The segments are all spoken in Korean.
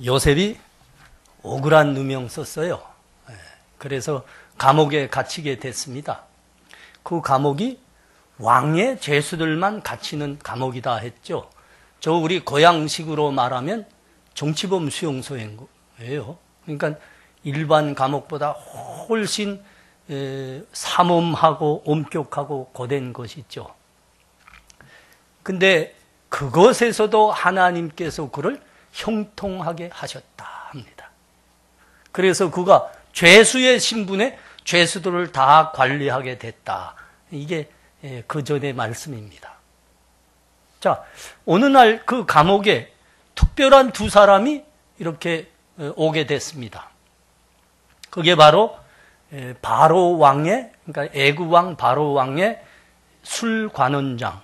요셉이 억울한 누명 썼어요. 그래서 감옥에 갇히게 됐습니다. 그 감옥이 왕의 죄수들만 갇히는 감옥이다 했죠. 저 우리 고향식으로 말하면 정치범 수용소예요. 그러니까 일반 감옥보다 훨씬 삼엄하고 엄격하고 고된 것이죠. 근데 그것에서도 하나님께서 그를 형통하게 하셨다 합니다. 그래서 그가 죄수의 신분에 죄수들을 다 관리하게 됐다. 이게 그 전의 말씀입니다. 자, 어느 날 그 감옥에 특별한 두 사람이 이렇게 오게 됐습니다. 그게 바로 바로 왕의, 그러니까 애굽 왕 바로 왕의 술 관원장,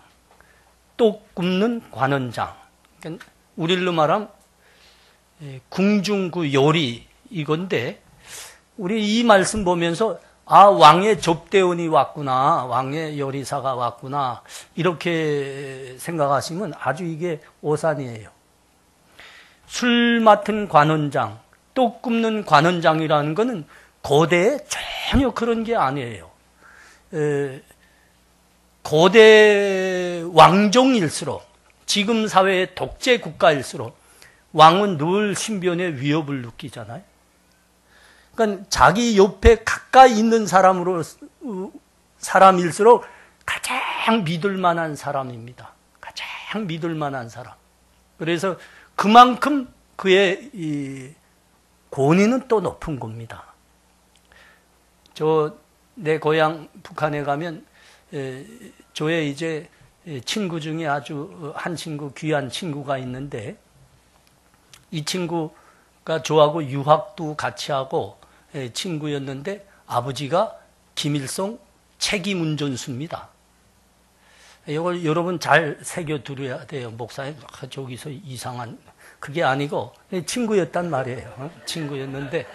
똑 굽는 관원장. 그러니까 우리로 말하면 궁중 그 요리 이건데, 우리 이 말씀 보면서 아, 왕의 접대원이 왔구나, 왕의 요리사가 왔구나, 이렇게 생각하시면 아주 이게 오산이에요. 술 맡은 관원장, 똑 굽는 관원장이라는 것은 고대에 전혀 그런 게 아니에요. 고대 왕정일수록, 지금 사회의 독재 국가일수록 왕은 늘 신변의 위협을 느끼잖아요. 그러니까 자기 옆에 가까이 있는 사람일수록 가장 믿을 만한 사람입니다. 가장 믿을 만한 사람. 그래서 그만큼 그의 이 권위는 또 높은 겁니다. 내 고향 북한에 가면 저의 이제 친구 중에 아주 한 친구, 귀한 친구가 있는데, 이 친구가 저하고 유학도 같이 하고 친구였는데 아버지가 김일성 책임운전수입니다. 이걸 여러분 잘 새겨두어야 돼요. 목사님, 저기서 이상한, 그게 아니고 친구였단 말이에요. 친구였는데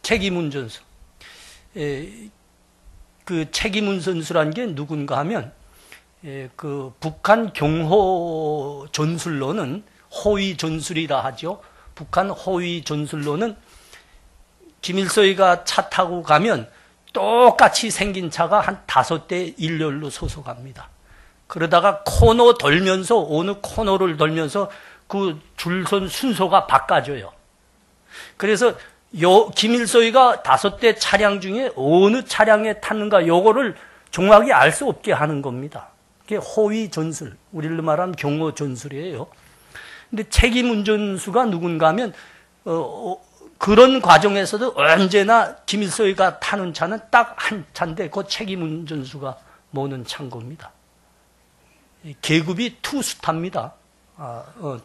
책임운전수. 그 책임운전수란 게 누군가 하면 그 북한 경호 전술로는 호위 전술이라 하죠. 북한 호위 전술로는 김일성이가 차 타고 가면 똑같이 생긴 차가 한 5대 일렬로 서서 갑니다. 그러다가 코너 돌면서, 어느 코너를 돌면서 그 줄선 순서가 바꿔져요. 그래서 김일성이가 5대 차량 중에 어느 차량에 탔는가 요거를 정확히 알 수 없게 하는 겁니다. 그게 호위 전술, 우리로 말하면 경호 전술이에요. 근데 책임운전수가 누군가 하면 그런 과정에서도 언제나 김일성이가 타는 차는 딱 한 차인데 그 책임운전수가 모는 차인 겁니다. 계급이 투스타입니다.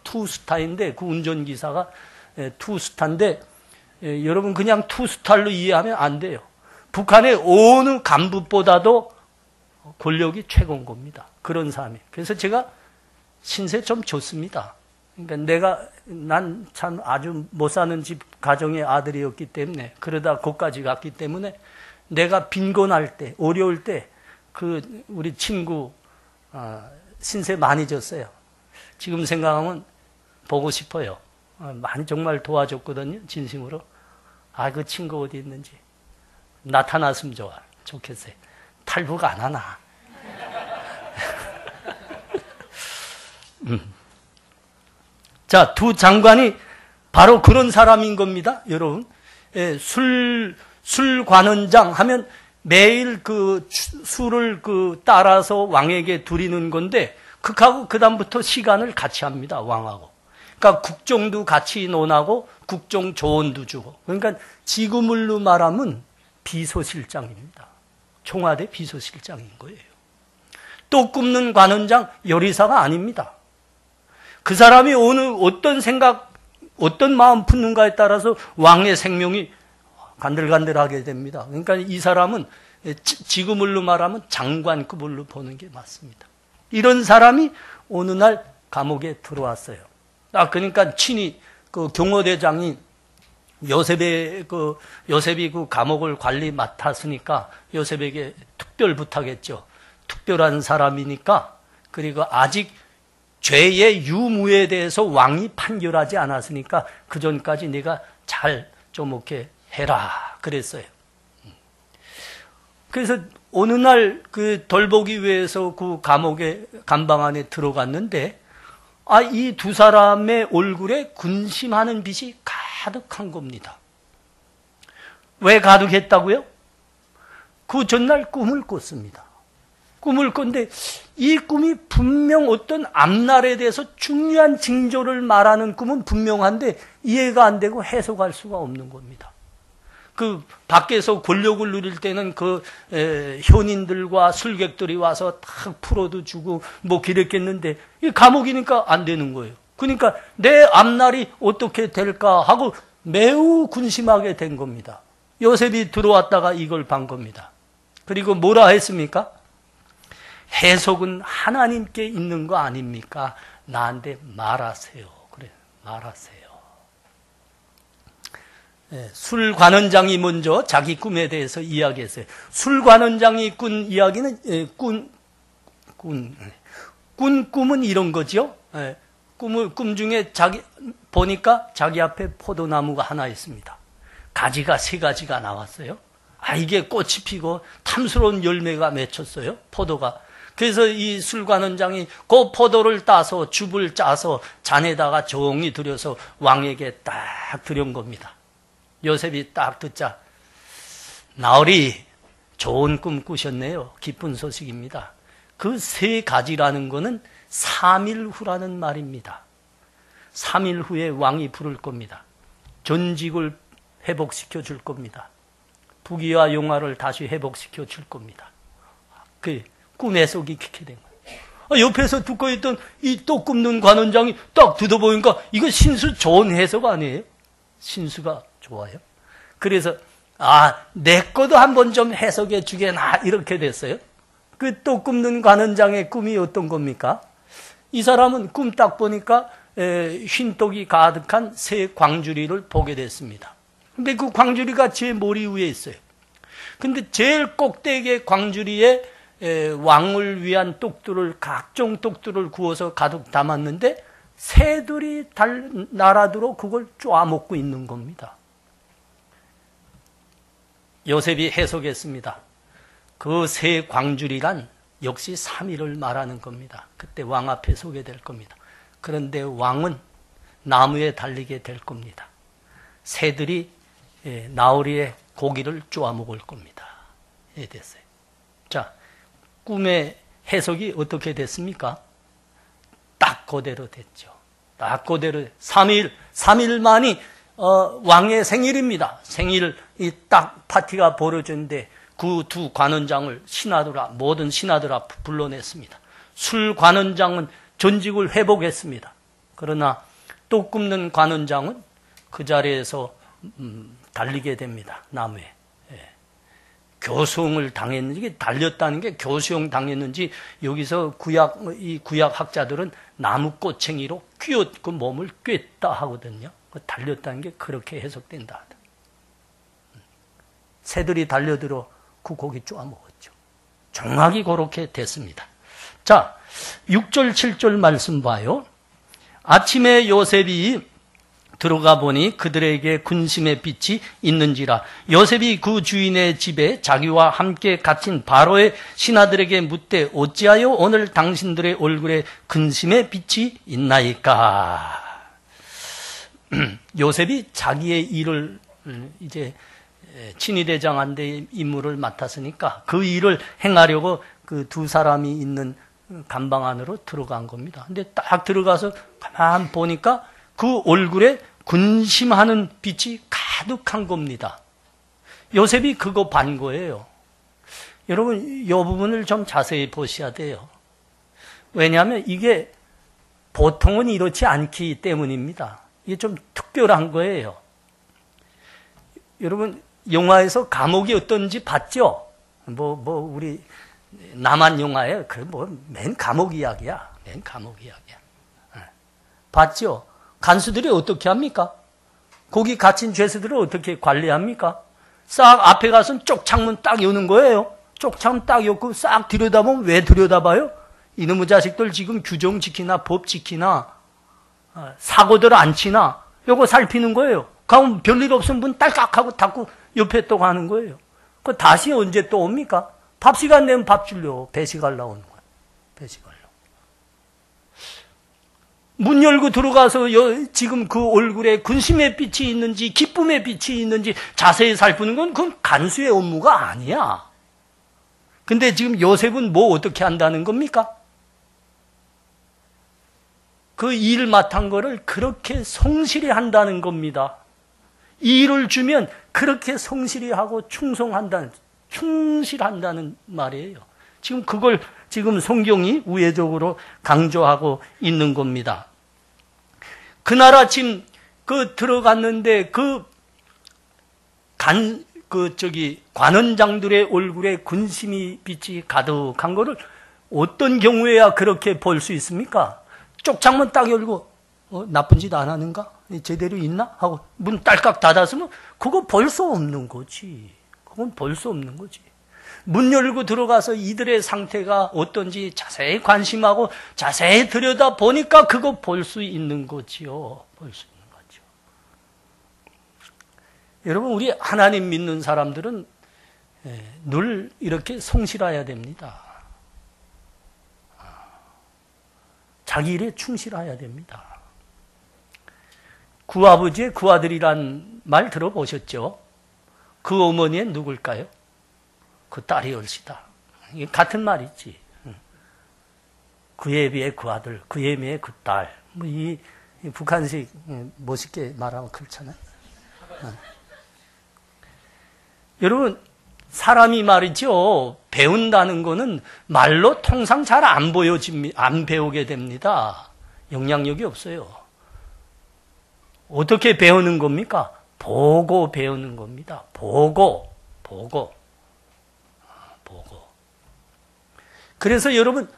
투스타인데 그 운전기사가 투스타인데, 여러분 그냥 투스타로 이해하면 안 돼요. 북한의 어느 간부보다도 권력이 최고인 겁니다. 그런 사람이. 그래서 제가 신세 좀 좋습니다. 그러니까 난 참 아주 못 사는 집 가정의 아들이었기 때문에, 그러다 거기까지 갔기 때문에 내가 빈곤할 때, 어려울 때 그 우리 친구 신세 많이 졌어요. 지금 생각하면 보고 싶어요. 많이 정말 도와줬거든요, 진심으로. 그 친구 어디 있는지 나타났으면 좋겠어요. 탈북 안 하나. 자, 두 장관이 바로 그런 사람인 겁니다, 여러분. 술 관원장 하면 매일 그 술을 따라서 왕에게 드리는 건데, 그하고 그다음부터 시간을 같이 합니다, 왕하고. 그러니까 국정도 같이 논하고 국정 조언도 주고. 그러니까 지금으로 말하면 비서실장입니다. 청와대 비서실장인 거예요. 또 굽는 관원장 요리사가 아닙니다. 그 사람이 어떤 생각, 어떤 마음 품는가에 따라서 왕의 생명이 간들간들하게 됩니다. 그러니까 이 사람은 지금으로 말하면 장관급으로 보는 게 맞습니다. 이런 사람이 어느 날 감옥에 들어왔어요. 그러니까 친히 그 경호대장이 요셉이 그 감옥을 관리 맡았으니까 요셉에게 특별 부탁했죠. 특별한 사람이니까, 그리고 아직 죄의 유무에 대해서 왕이 판결하지 않았으니까 그 전까지 네가 잘 좀 이렇게 해라 그랬어요. 그래서 어느 날 그 덜보기 위해서 그 감옥에 감방 안에 들어갔는데 이 두 사람의 얼굴에 근심하는 빛이 가득한 겁니다. 왜 가득했다고요? 그 전날 꿈을 꿨습니다. 꿈을 꿨는데 이 꿈이 분명 어떤 앞날에 대해서 중요한 징조를 말하는 꿈은 분명한데 이해가 안 되고 해석할 수가 없는 겁니다. 그 밖에서 권력을 누릴 때는 그 현인들과 술객들이 와서 탁 풀어도 주고 뭐 그랬겠는데 이 감옥이니까 안 되는 거예요. 그러니까 내 앞날이 어떻게 될까 하고 매우 근심하게 된 겁니다. 요셉이 들어왔다가 이걸 반 겁니다. 그리고 뭐라 했습니까? 해석은 하나님께 있는 거 아닙니까? 나한테 말하세요. 그래, 말하세요. 술관원장이 먼저 자기 꿈에 대해서 이야기했어요. 술관원장이 꾼 이야기는 꾼 꿈은 이런 거죠. 꿈 중에 보니까 자기 앞에 포도나무가 하나 있습니다. 가지가 3가지가 나왔어요. 이게 꽃이 피고 탐스러운 열매가 맺혔어요. 포도가. 그래서 이 술관원장이 그 포도를 따서 줍을 짜서 잔에다가 조용히 들여서 왕에게 딱 드린 겁니다. 요셉이 딱 듣자 나으리 좋은 꿈 꾸셨네요. 기쁜 소식입니다. 그 3가지라는 거는 3일 후라는 말입니다. 3일 후에 왕이 부를 겁니다. 전직을 회복시켜 줄 겁니다. 부귀와 영화를 다시 회복시켜 줄 겁니다. 그 꿈 해석이 그렇게 된 거예요. 옆에서 듣고 있던 이 또 굽는 관원장이 딱 들어보니까 이거 신수 좋은 해석 아니에요? 신수가 좋아요. 그래서 내 거도 한번 좀 해석해 주게나 이렇게 됐어요. 그 또 굽는 관원장의 꿈이 어떤 겁니까? 이 사람은 꿈 딱 보니까 흰떡이 가득한 3 광주리를 보게 됐습니다. 근데 그 광주리가 제 머리 위에 있어요. 근데 제일 꼭대기의 광주리에 왕을 위한 떡들을 각종 떡들을 구워서 가득 담았는데 새들이 날아들어 그걸 쪼아먹고 있는 겁니다. 요셉이 해석했습니다. 그 3 광주리란 역시 3일을 말하는 겁니다. 그때 왕 앞에 서게 될 겁니다. 그런데 왕은 나무에 달리게 될 겁니다. 새들이 나으리의 고기를 쪼아먹을 겁니다. 됐어요. 자, 꿈의 해석이 어떻게 됐습니까? 딱 그대로 됐죠. 딱 그대로 3일만이 왕의 생일입니다. 생일이 딱 파티가 벌어졌는데 그 2 관원장을 모든 신하들 앞 불러냈습니다. 술 관원장은 전직을 회복했습니다. 그러나 또 굽는 관원장은 그 자리에서 달리게 됩니다. 나무에. 교수형을 당했는지, 달렸다는 게 교수형 당했는지, 여기서 이 구약 학자들은 나무 꼬챙이로 그 몸을 꿰다 하거든요. 달렸다는 게 그렇게 해석된다. 새들이 달려들어 그 고기 쪼아먹었죠. 정확히 그렇게 됐습니다. 자, 6절, 7절 말씀 봐요. 아침에 요셉이 들어가 보니 그들에게 근심의 빛이 있는지라. 요셉이 그 주인의 집에 자기와 함께 갇힌 바로의 신하들에게 묻되 어찌하여 오늘 당신들의 얼굴에 근심의 빛이 있나이까. 요셉이 자기의 일을 이제 친위대장한테 임무를 맡았으니까 그 일을 행하려고 그 2 사람이 있는 감방 안으로 들어간 겁니다. 근데 딱 들어가서 가만 보니까 그 얼굴에 근심하는 빛이 가득한 겁니다. 요셉이 그거 반 거예요. 여러분, 이 부분을 좀 자세히 보셔야 돼요. 왜냐하면 이게 보통은 이렇지 않기 때문입니다. 이게 좀 특별한 거예요. 여러분, 영화에서 감옥이 어떤지 봤죠? 우리 남한 영화에 맨 감옥 이야기야. 맨 감옥 이야기야. 봤죠? 간수들이 어떻게 합니까? 거기 갇힌 죄수들을 어떻게 관리합니까? 싹 앞에 가서 쪽 창문 딱 여는 거예요. 쪽 창문 딱 열고 싹 들여다보면 왜 들여다봐요? 이놈의 자식들 지금 규정 지키나 법 지키나 사고들 안 치나 요거 살피는 거예요. 가면 별일 없으면 문 딸깍하고 닫고 옆에 또 가는 거예요. 그 다시 언제 또 옵니까? 밥 시간 되면 밥 주려고 배식하려고 오는 거예요. 배식하려고. 문 열고 들어가서 지금 그 얼굴에 근심의 빛이 있는지 기쁨의 빛이 있는지 자세히 살피는 건 그건 간수의 업무가 아니야. 근데 지금 요셉은 뭐 어떻게 한다는 겁니까? 그 일 맡은 거를 그렇게 성실히 한다는 겁니다. 이 일을 주면 그렇게 성실히 하고 충실한다는 말이에요. 지금 그걸 지금 성경이 우회적으로 강조하고 있는 겁니다. 그날 아침 들어갔는데 관원장들의 얼굴에 근심이 빛이 가득한 거를 어떤 경우에야 그렇게 볼 수 있습니까? 쪽창문 딱 열고 나쁜 짓 안 하는가? 제대로 있나? 하고 문 딸깍 닫았으면 그거 볼 수 없는 거지. 그건 볼 수 없는 거지. 문 열고 들어가서 이들의 상태가 어떤지 자세히 관심하고 자세히 들여다보니까 그거 볼 수 있는 거지요. 볼 수 있는 거죠. 여러분, 우리 하나님 믿는 사람들은 늘 이렇게 성실해야 됩니다. 자기 일에 충실해야 됩니다. 구아버지의 구아들이란 말 들어보셨죠? 그 어머니는 누굴까요? 그 딸이 얼씨다. 이게 같은 말이지. 그에 비해 그 아들, 그에 비해 그 딸. 뭐 이 북한식 멋있게 말하면 그렇잖아요. 여러분, 사람이 말이죠. 배운다는 거는 말로 통상 잘 안 배우게 됩니다. 영향력이 없어요. 어떻게 배우는 겁니까? 보고 배우는 겁니다. 보고. 그래서 여러분,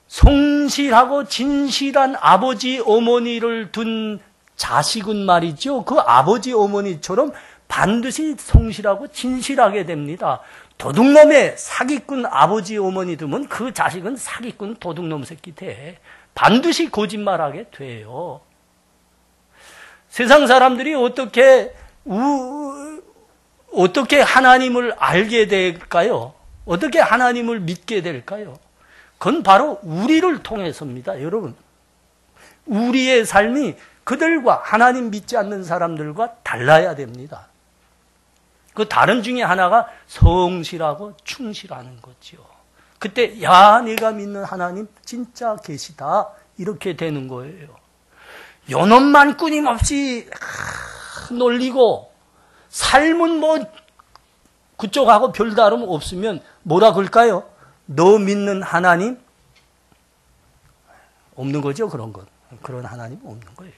성실하고 진실한 아버지, 어머니를 둔 자식은 말이죠. 그 아버지, 어머니처럼 반드시 성실하고 진실하게 됩니다. 도둑놈의 사기꾼 아버지, 어머니 두면 그 자식은 사기꾼 도둑놈 새끼 돼. 반드시 거짓말하게 돼요. 세상 사람들이 어떻게 하나님을 알게 될까요? 어떻게 하나님을 믿게 될까요? 그건 바로 우리를 통해서입니다, 여러분. 우리의 삶이 그들과 하나님 믿지 않는 사람들과 달라야 됩니다. 그 다른 중에 하나가 성실하고 충실하는 거죠. 그때 야, 내가 믿는 하나님 진짜 계시다. 이렇게 되는 거예요. 요놈만 끊임없이 놀리고 삶은 뭐 그쪽하고 별다름 없으면 뭐라 그럴까요? 너 믿는 하나님? 없는 거죠, 그런 건. 그런 하나님 없는 거예요.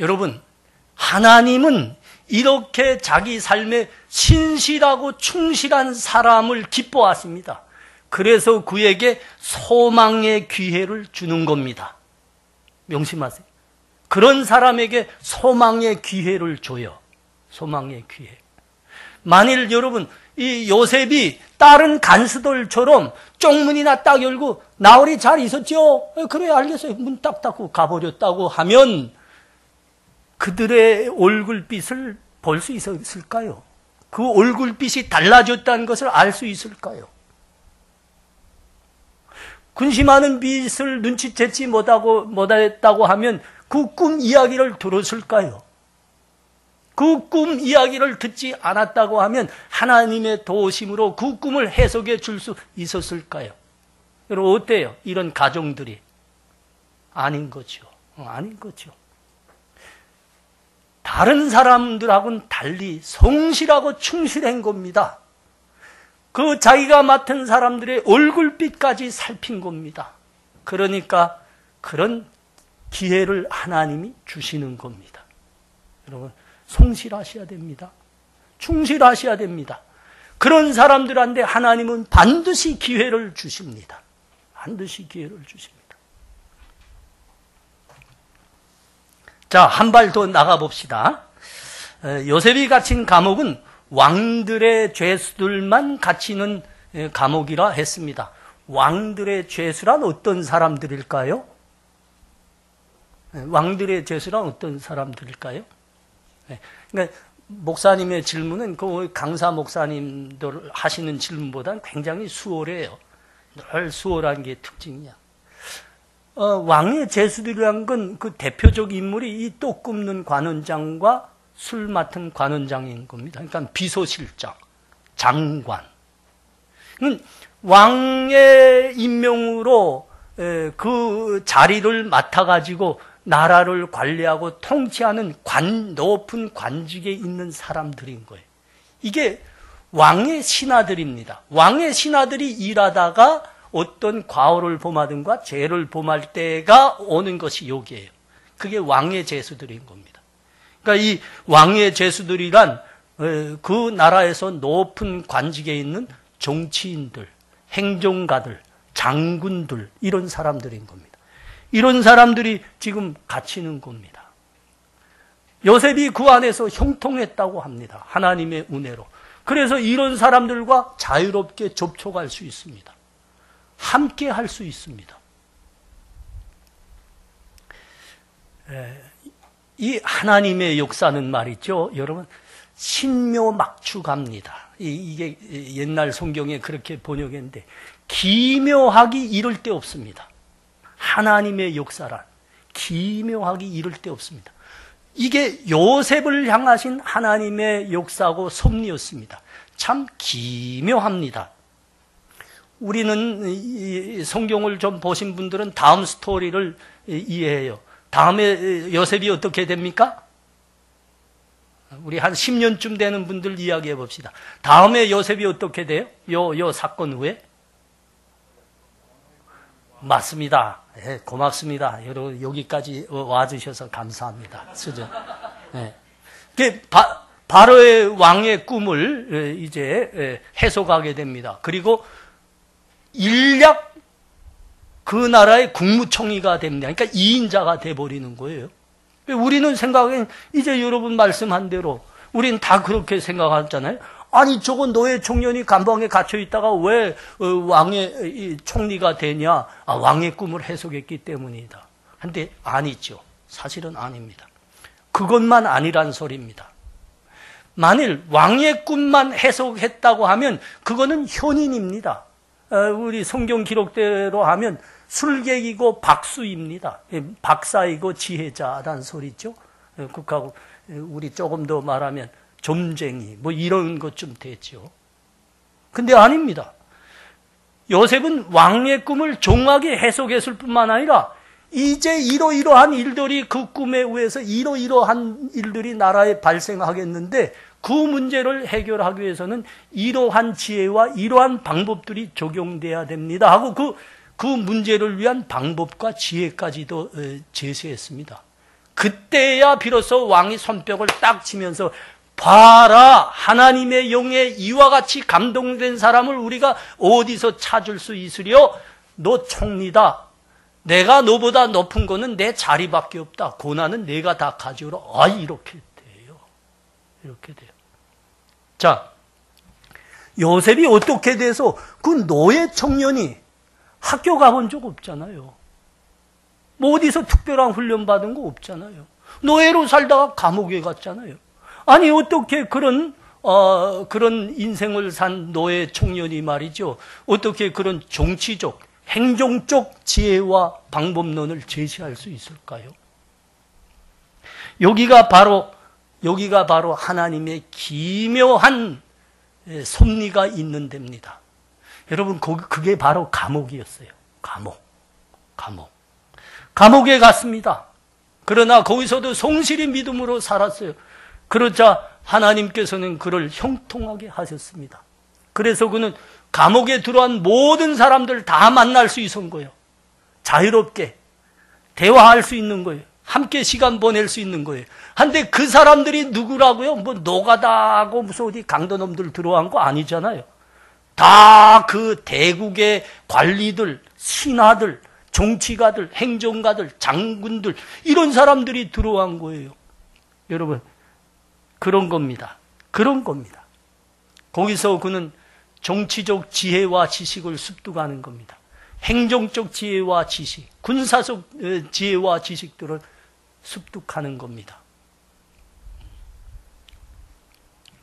여러분, 하나님은 이렇게 자기 삶에 신실하고 충실한 사람을 기뻐하십니다. 그래서 그에게 소망의 기회를 주는 겁니다. 명심하세요. 그런 사람에게 소망의 기회를 줘요. 소망의 기회. 만일 여러분, 이 요셉이 다른 간수들처럼 쪽문이나 딱 열고 나홀이 잘 있었죠? 그래, 알겠어요. 문 딱 닫고 가버렸다고 하면 그들의 얼굴빛을 볼 수 있을까요? 그 얼굴빛이 달라졌다는 것을 알 수 있을까요? 근심하는 빛을 눈치채지 못했다고 하면 그 꿈 이야기를 들었을까요? 그 꿈 이야기를 듣지 않았다고 하면 하나님의 도우심으로 그 꿈을 해석해 줄 수 있었을까요? 여러분, 어때요? 이런 가정들이. 아닌 거죠. 아닌 거죠. 다른 사람들하고는 달리 성실하고 충실한 겁니다. 그 자기가 맡은 사람들의 얼굴빛까지 살핀 겁니다. 그러니까 그런 기회를 하나님이 주시는 겁니다. 여러분, 성실하셔야 됩니다. 충실하셔야 됩니다. 그런 사람들한테 하나님은 반드시 기회를 주십니다. 반드시 기회를 주십니다. 자, 한 발 더 나가 봅시다. 요셉이 갇힌 감옥은 왕들의 죄수들만 갇히는 감옥이라 했습니다. 왕들의 죄수란 어떤 사람들일까요? 왕들의 죄수란 어떤 사람들일까요? 그러니까 목사님의 질문은 그 강사 목사님들 하시는 질문보다는 굉장히 수월해요. 늘 수월한 게 특징이야. 왕의 죄수들이란 건 그 대표적 인물이 이 떡 굽는 관원장과 술 맡은 관원장인 겁니다. 그러니까 비서실장, 장관. 왕의 임명으로 그 자리를 맡아가지고 나라를 관리하고 통치하는 높은 관직에 있는 사람들인 거예요. 이게 왕의 신하들입니다. 왕의 신하들이 일하다가 어떤 과오를 범하든가 죄를 범할 때가 오는 것이 여기에요. 그게 왕의 죄수들인 겁니다. 그러니까 이 왕의 죄수들이란 그 나라에서 높은 관직에 있는 정치인들, 행정가들, 장군들 이런 사람들인 겁니다. 이런 사람들이 지금 갇히는 겁니다. 요셉이 그 안에서 형통했다고 합니다. 하나님의 은혜로. 그래서 이런 사람들과 자유롭게 접촉할 수 있습니다. 함께 할 수 있습니다. 이 하나님의 역사는 말이죠. 여러분, 신묘막축합니다. 이게 옛날 성경에 그렇게 번역했는데, 기묘하기 이를 데 없습니다. 하나님의 역사란 기묘하기 이를 데 없습니다. 이게 요셉을 향하신 하나님의 역사고 섭리였습니다. 참 기묘합니다. 우리는 이 성경을 좀 보신 분들은 다음 스토리를 이해해요. 다음에 요셉이 어떻게 됩니까? 우리 한 10년쯤 되는 분들 이야기해 봅시다. 다음에 요셉이 어떻게 돼요? 요 사건 후에? 맞습니다. 네, 고맙습니다. 여러분, 여기까지 와주셔서 감사합니다. 수저. 네. 바로의 왕의 꿈을 이제 해석하게 됩니다. 그리고 일약 그 나라의 국무총리가 됩니다. 그러니까 2인자가 돼버리는 거예요. 우리는 생각엔 이제 여러분 말씀한 대로 우리는 다 그렇게 생각하잖아요. 아니 저거 노예 청년이 감방에 갇혀 있다가 왜 왕의 총리가 되냐? 왕의 꿈을 해석했기 때문이다. 근데 아니죠. 사실은 아닙니다. 그것만 아니란 소리입니다. 만일 왕의 꿈만 해석했다고 하면 그거는 현인입니다. 우리 성경 기록대로 하면 술객이고 박수입니다. 박사이고 지혜자라는 소리죠. 그하고 우리 조금 더 말하면 점쟁이 뭐 이런 것 좀 되죠. 근데 아닙니다. 요셉은 왕의 꿈을 정확히 해석했을 뿐만 아니라 이제 이러이러한 일들이 그 꿈에 의해서 이러이러한 일들이 나라에 발생하겠는데 그 문제를 해결하기 위해서는 이러한 지혜와 이러한 방법들이 적용돼야 됩니다 하고 그 문제를 위한 방법과 지혜까지도 제시했습니다. 그때야 비로소 왕이 손뼉을 딱 치면서 봐라, 하나님의 영에 이와 같이 감동된 사람을 우리가 어디서 찾을 수 있으려? 너 총리다. 내가 너보다 높은 거는 내 자리밖에 없다. 고난은 내가 다 가져오라. 이렇게 돼요. 이렇게 돼요. 자, 요셉이 어떻게 돼서 그 노예 청년이 학교 가본 적 없잖아요. 뭐 어디서 특별한 훈련 받은 거 없잖아요. 노예로 살다가 감옥에 갔잖아요. 아니 어떻게 그런 인생을 산 노예 청년이 말이죠. 어떻게 그런 정치적, 행정적 지혜와 방법론을 제시할 수 있을까요? 여기가 바로 하나님의 기묘한 섭리가 있는 데입니다. 여러분, 그게 바로 감옥이었어요. 감옥에 갔습니다. 그러나 거기서도 성실히 믿음으로 살았어요. 그러자 하나님께서는 그를 형통하게 하셨습니다. 그래서 그는 감옥에 들어간 모든 사람들 다 만날 수 있는 거예요. 자유롭게 대화할 수 있는 거예요. 함께 시간 보낼 수 있는 거예요. 한데 그 사람들이 누구라고요? 뭐 노가다하고 무슨 어디 강도놈들 들어간 거 아니잖아요. 다 그 대국의 관리들, 신하들, 정치가들, 행정가들, 장군들 이런 사람들이 들어간 거예요. 여러분, 그런 겁니다. 거기서 그는 정치적 지혜와 지식을 습득하는 겁니다. 행정적 지혜와 지식, 군사적 지혜와 지식들을 습득하는 겁니다.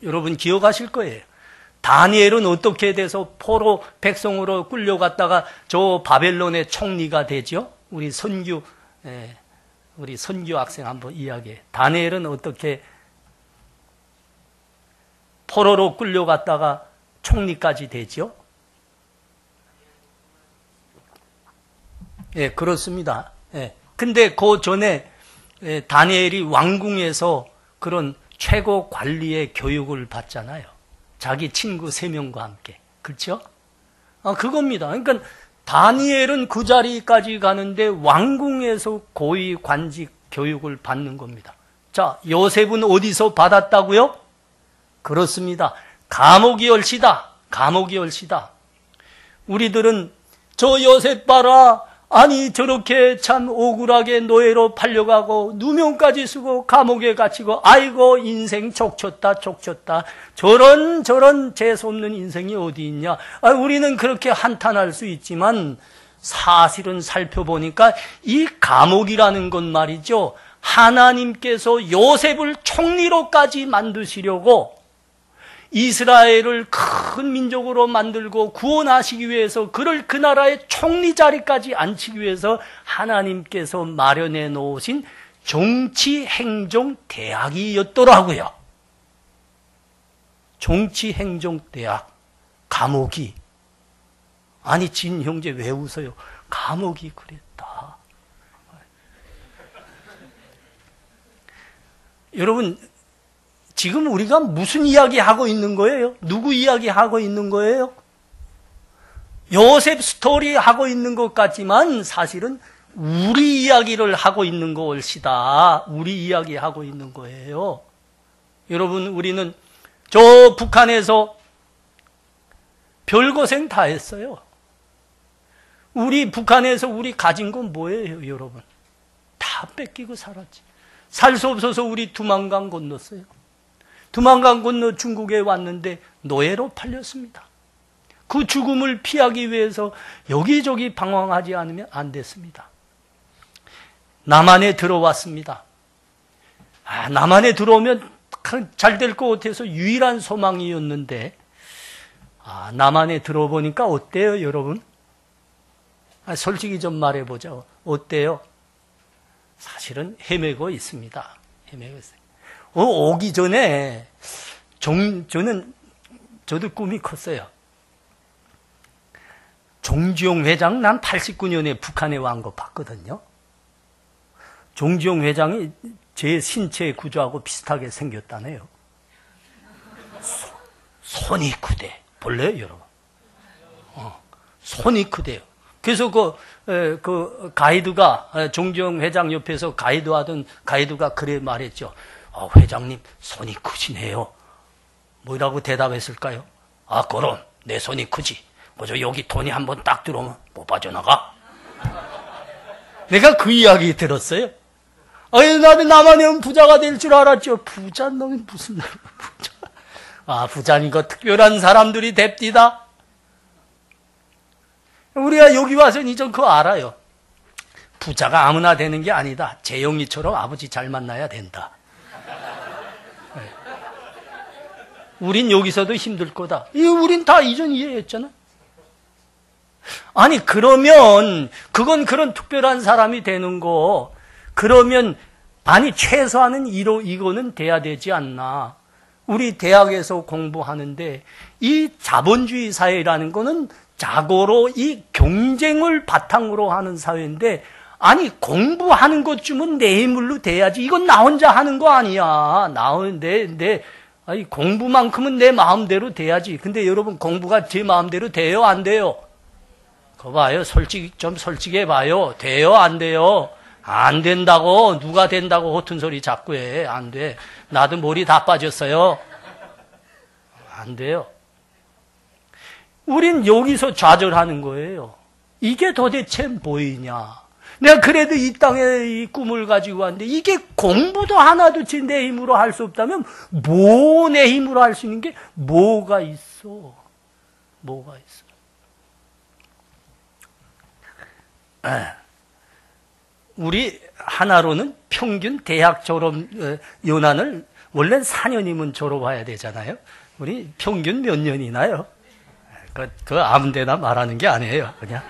여러분 기억하실 거예요. 다니엘은 어떻게 돼서 포로 백성으로 끌려갔다가 저 바벨론의 총리가 되죠? 우리 선교 학생 한번 이야기해. 다니엘은 어떻게 포로로 끌려갔다가 총리까지 되죠? 예, 그렇습니다. 예. 근데 그 전에 다니엘이 왕궁에서 그런 최고 관리의 교육을 받잖아요. 자기 친구 3명과 함께. 그렇죠? 그겁니다. 그러니까 다니엘은 그 자리까지 가는데 왕궁에서 고위 관직 교육을 받는 겁니다. 자, 요셉은 어디서 받았다고요? 그렇습니다. 감옥이 얼씨다. 감옥이 얼씨다. 우리들은 저 요셉 봐라. 아니 저렇게 참 억울하게 노예로 팔려가고 누명까지 쓰고 감옥에 갇히고 아이고 인생 족쳤다 족쳤다. 저런 재수없는 인생이 어디 있냐. 우리는 그렇게 한탄할 수 있지만 사실은 살펴보니까 이 감옥이라는 건 말이죠. 하나님께서 요셉을 총리로까지 만드시려고 이스라엘을 큰 민족으로 만들고 구원하시기 위해서 그를 그 나라의 총리 자리까지 앉히기 위해서 하나님께서 마련해 놓으신 정치행정대학이었더라고요. 정치행정대학, 감옥이. 아니 진 형제 왜 웃어요? 감옥이 그랬다. 여러분 지금 우리가 무슨 이야기하고 있는 거예요? 누구 이야기하고 있는 거예요? 요셉 스토리 하고 있는 것 같지만 사실은 우리 이야기를 하고 있는 것이다. 우리 이야기하고 있는 거예요. 여러분 우리는 저 북한에서 별고생 다 했어요. 우리 북한에서 우리 가진 건 뭐예요, 여러분? 다 뺏기고 살았지. 살 수 없어서 우리 두만강 건넜어요. 두만강 건너 중국에 왔는데 노예로 팔렸습니다. 그 죽음을 피하기 위해서 여기저기 방황하지 않으면 안 됐습니다. 남한에 들어왔습니다. 남한에 들어오면 잘 될 것 같아서 유일한 소망이었는데 남한에 들어보니까 어때요, 여러분? 솔직히 좀 말해보죠. 어때요? 사실은 헤매고 있습니다. 헤매고 있어요. 오기 전에 저도 꿈이 컸어요. 종지용 회장 난 89년에 북한에 온 거 봤거든요. 종지용 회장이 제 신체 구조하고 비슷하게 생겼다네요. 손이 크대. 볼래요, 여러분? 손이 크대요. 그래서 그 가이드가 종지용 회장 옆에서 가이드하던 가이드가 그래 말했죠. 회장님 손이 크시네요. 뭐라고 대답했을까요? 그럼 내 손이 크지. 그저 여기 돈이 한번 딱 들어오면 못 빠져나가. 내가 그 이야기 들었어요. 나는 남한에 부자가 될 줄 알았죠. 부자 놈이 무슨 부자. 부자니까 특별한 사람들이 됩디다. 우리가 여기 와서는 이전 그거 알아요. 부자가 아무나 되는 게 아니다. 재영이처럼 아버지 잘 만나야 된다. 우린 여기서도 힘들 거다. 우린 다 이전 이해했잖아. 아니 그러면 그건 그런 특별한 사람이 되는 거. 그러면 최소한은 이거는 돼야 되지 않나. 우리 대학에서 공부하는데 이 자본주의 사회라는 거는 자고로 이 경쟁을 바탕으로 하는 사회인데 공부하는 것쯤은 내 힘으로 돼야지. 이건 나 혼자 하는 거 아니야. 공부만큼은 내 마음대로 돼야지. 근데 여러분 공부가 제 마음대로 돼요? 안 돼요? 그거 봐요. 솔직히 해봐요. 돼요? 안 돼요? 안 된다고. 누가 된다고 허튼 소리 자꾸 해. 안 돼. 나도 머리 다 빠졌어요. 안 돼요. 우린 여기서 좌절하는 거예요. 이게 도대체 뭐이냐? 내가 그래도 이 땅에 이 꿈을 가지고 왔는데 이게 공부도 하나도 내 힘으로 할 수 없다면 뭐 내 힘으로 할 수 있는 게 뭐가 있어? 뭐가 있어? 우리 하나로는 평균 대학 졸업 연한을 원래 4년이면 졸업해야 되잖아요. 우리 평균 몇 년이나요? 그 아무 데나 말하는 게 아니에요. 그냥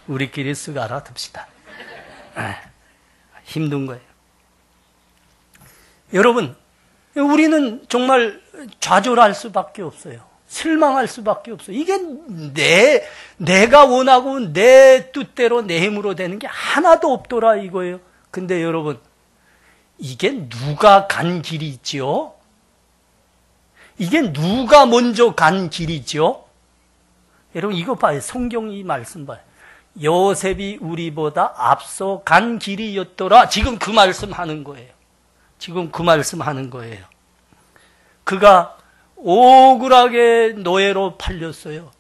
우리끼리 쓱 알아둡시다. 힘든 거예요. 여러분, 우리는 정말 좌절할 수밖에 없어요. 실망할 수밖에 없어요. 이게 내가 원하고 내 뜻대로 내 힘으로 되는 게 하나도 없더라 이거예요. 근데 여러분, 이게 누가 간 길이지요? 이게 누가 먼저 간 길이지요? 여러분 이거 봐요. 성경 이 말씀 봐요. 요셉이 우리보다 앞서 간 길이었더라. 지금 그 말씀 하는 거예요. 지금 그 말씀 하는 거예요. 그가 억울하게 노예로 팔렸어요.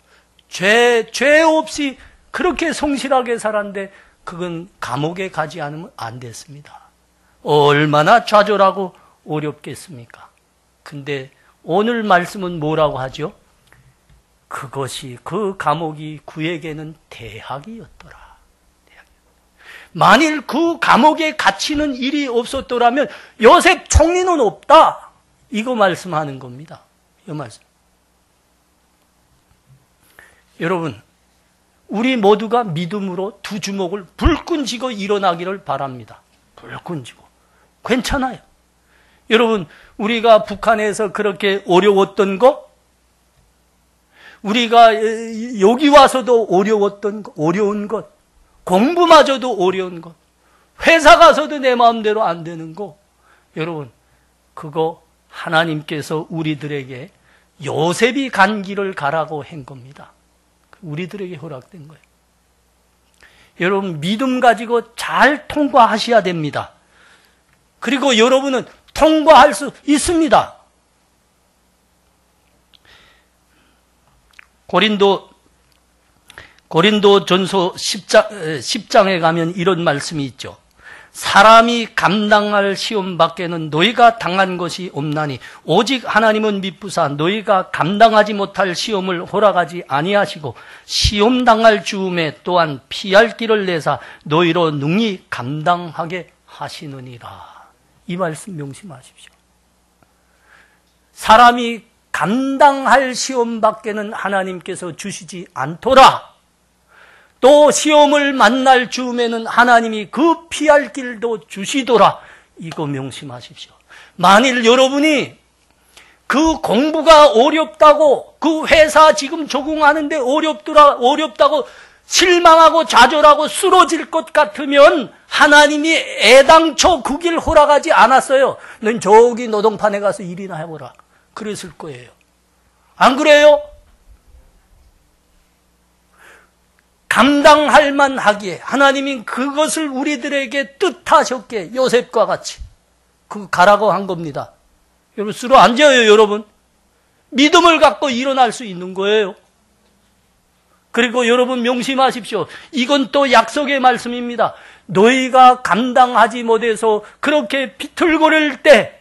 죄 없이 그렇게 성실하게 살았는데 그건 감옥에 가지 않으면 안 됐습니다. 얼마나 좌절하고 어렵겠습니까? 근데 오늘 말씀은 뭐라고 하죠? 그것이 그 감옥이 그에게는 대학이었더라. 만일 그 감옥에 갇히는 일이 없었더라면 요셉 총리는 없다. 이거 말씀하는 겁니다. 이 말씀. 여러분, 우리 모두가 믿음으로 두 주먹을 불끈 쥐고 일어나기를 바랍니다. 불끈 쥐고. 괜찮아요. 여러분, 우리가 북한에서 그렇게 어려웠던 거, 우리가 여기 와서도 어려운 것, 공부마저도 어려운 것, 회사 가서도 내 마음대로 안 되는 거, 여러분, 그거 하나님께서 우리들에게 요셉이 간 길을 가라고 한 겁니다. 우리들에게 허락된 거예요. 여러분, 믿음 가지고 잘 통과하셔야 됩니다. 그리고 여러분은 통과할 수 있습니다. 고린도전서 10장에 가면 이런 말씀이 있죠. 사람이 감당할 시험 밖에는 너희가 당한 것이 없나니 오직 하나님은 미쁘사 너희가 감당하지 못할 시험을 허락하지 아니하시고 시험 당할 즈음에 또한 피할 길을 내사 너희로 능히 감당하게 하시느니라. 이 말씀 명심하십시오. 사람이 감당할 시험 밖에는 하나님께서 주시지 않더라. 또 시험을 만날 즈음에는 하나님이 그 피할 길도 주시더라. 이거 명심하십시오. 만일 여러분이 그 공부가 어렵다고, 그 회사 지금 적응하는데 어렵다고 실망하고 좌절하고 쓰러질 것 같으면 하나님이 애당초 그 길 허락하지 않았어요. 넌 저기 노동판에 가서 일이나 해보라. 그랬을 거예요. 안 그래요? 감당할 만하기에 하나님이 그것을 우리들에게 뜻하셨기에 요셉과 같이 그 가라고 한 겁니다. 여러분 쓰러 앉아요. 여러분 믿음을 갖고 일어날 수 있는 거예요. 그리고 여러분 명심하십시오. 이건 또 약속의 말씀입니다. 너희가 감당하지 못해서 그렇게 비틀거릴 때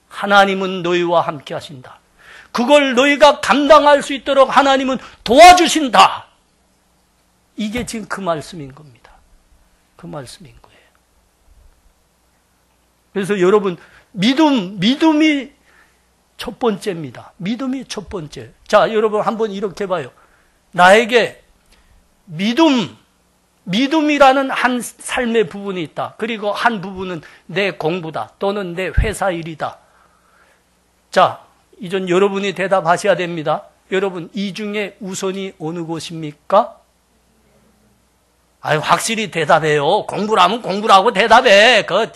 하나님은 너희와 함께 하신다. 그걸 너희가 감당할 수 있도록 하나님은 도와주신다. 이게 지금 그 말씀인 겁니다. 그 말씀인 거예요. 그래서 여러분 믿음이 첫 번째입니다. 믿음이 첫 번째. 자, 여러분 한번 이렇게 봐요. 나에게 믿음이라는 한 삶의 부분이 있다. 그리고 한 부분은 내 공부다. 또는 내 회사 일이다. 자, 이전 여러분이 대답하셔야 됩니다. 여러분, 이 중에 우선이 어느 곳입니까? 확실히 대답해요. 공부라면 공부라고 대답해. 그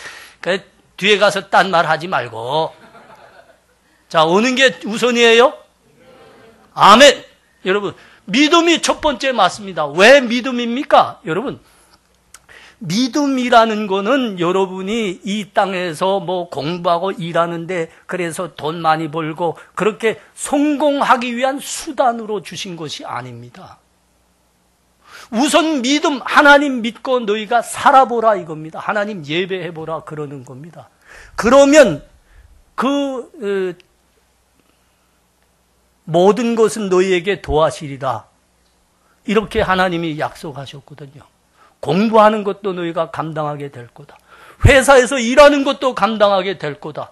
뒤에 가서 딴 말 하지 말고. 자, 어느 게 우선이에요? 아멘. 여러분, 믿음이 첫 번째 맞습니다. 왜 믿음입니까? 여러분, 믿음이라는 거는 여러분이 이 땅에서 뭐 공부하고 일하는데 그래서 돈 많이 벌고 그렇게 성공하기 위한 수단으로 주신 것이 아닙니다. 우선 믿음, 하나님 믿고 너희가 살아보라 이겁니다. 하나님 예배해보라 그러는 겁니다. 그러면 모든 것은 너희에게 도하시리라. 이렇게 하나님이 약속하셨거든요. 공부하는 것도 너희가 감당하게 될 거다. 회사에서 일하는 것도 감당하게 될 거다.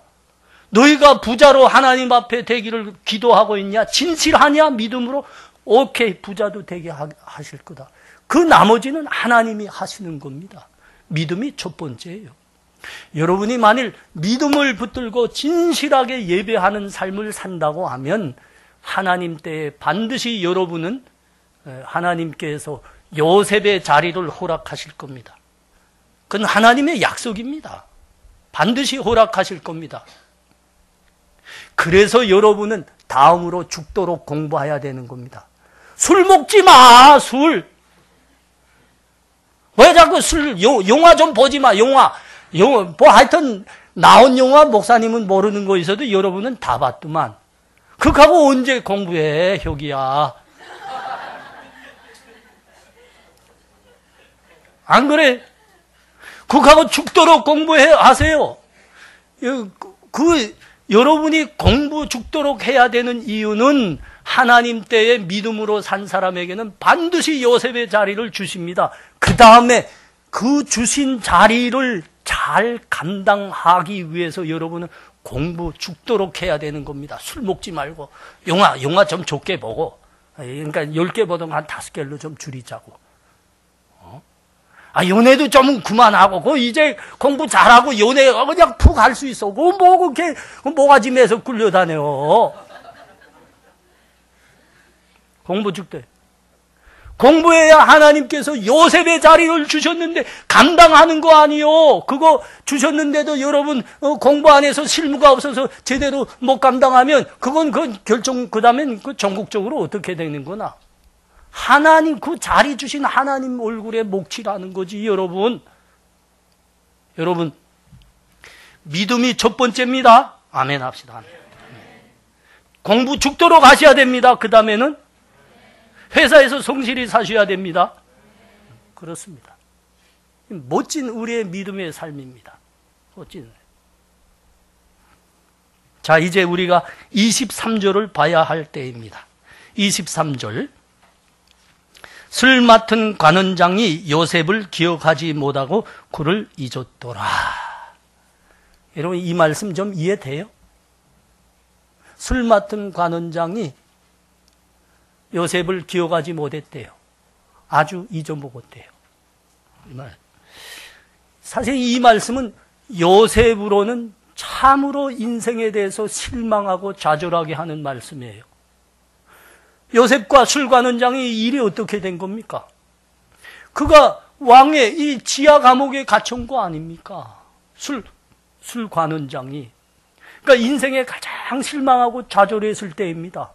너희가 부자로 하나님 앞에 되기를 기도하고 있냐? 진실하냐? 믿음으로? 오케이, 부자도 되게 하실 거다. 그 나머지는 하나님이 하시는 겁니다. 믿음이 첫 번째예요. 여러분이 만일 믿음을 붙들고 진실하게 예배하는 삶을 산다고 하면 하나님 때에 반드시 여러분은 하나님께서 요셉의 자리를 허락하실 겁니다. 그건 하나님의 약속입니다. 반드시 허락하실 겁니다. 그래서 여러분은 다음으로 죽도록 공부해야 되는 겁니다. 술 먹지 마, 술. 왜 자꾸 술, 영화 좀 보지 마, 영화, 뭐 하여튼, 나온 영화 목사님은 모르는 거 있어도 여러분은 다 봤더만. 그하고 언제 공부해, 효기야. 안 그래? 그하고 죽도록 공부하세요. 여러분이 공부 죽도록 해야 되는 이유는 하나님 때에 믿음으로 산 사람에게는 반드시 요셉의 자리를 주십니다. 그 다음에 그 주신 자리를 잘 감당하기 위해서 여러분은 공부 죽도록 해야 되는 겁니다. 술 먹지 말고 영화 좀 좋게 보고, 그러니까 10개 보던 한 5개로 좀 줄이자고. 연애도 좀 그만하고, 이제 공부 잘하고 연애 그냥 푹 할 수 있어. 그렇게 모가지 매서 굴려다녀. 공부 죽대. 공부해야 하나님께서 요셉의 자리를 주셨는데 감당하는 거 아니요. 그거 주셨는데도 여러분 공부 안 해서 실무가 없어서 제대로 못 감당하면 그건 결정, 그 다음엔 전국적으로 어떻게 되는 거나. 하나님, 그 자리 주신 하나님 얼굴에 목치라는 거지, 여러분. 여러분, 믿음이 첫 번째입니다. 아멘 합시다. 아멘. 공부 죽도록 하셔야 됩니다. 그 다음에는 회사에서 성실히 사셔야 됩니다. 그렇습니다. 멋진 우리의 믿음의 삶입니다. 멋진. 자, 이제 우리가 23절을 봐야 할 때입니다. 23절. 술 맡은 관원장이 요셉을 기억하지 못하고 그를 잊었더라. 여러분, 이 말씀 좀 이해돼요? 술 맡은 관원장이 요셉을 기억하지 못했대요. 아주 잊어먹었대요. 사실 이 말씀은 요셉으로는 참으로 인생에 대해서 실망하고 좌절하게 하는 말씀이에요. 요셉과 술관원장의 일이 어떻게 된 겁니까? 그가 왕의 이 지하 감옥에 갇혀온 거 아닙니까? 술관원장이. 그러니까 인생에 가장 실망하고 좌절했을 때입니다.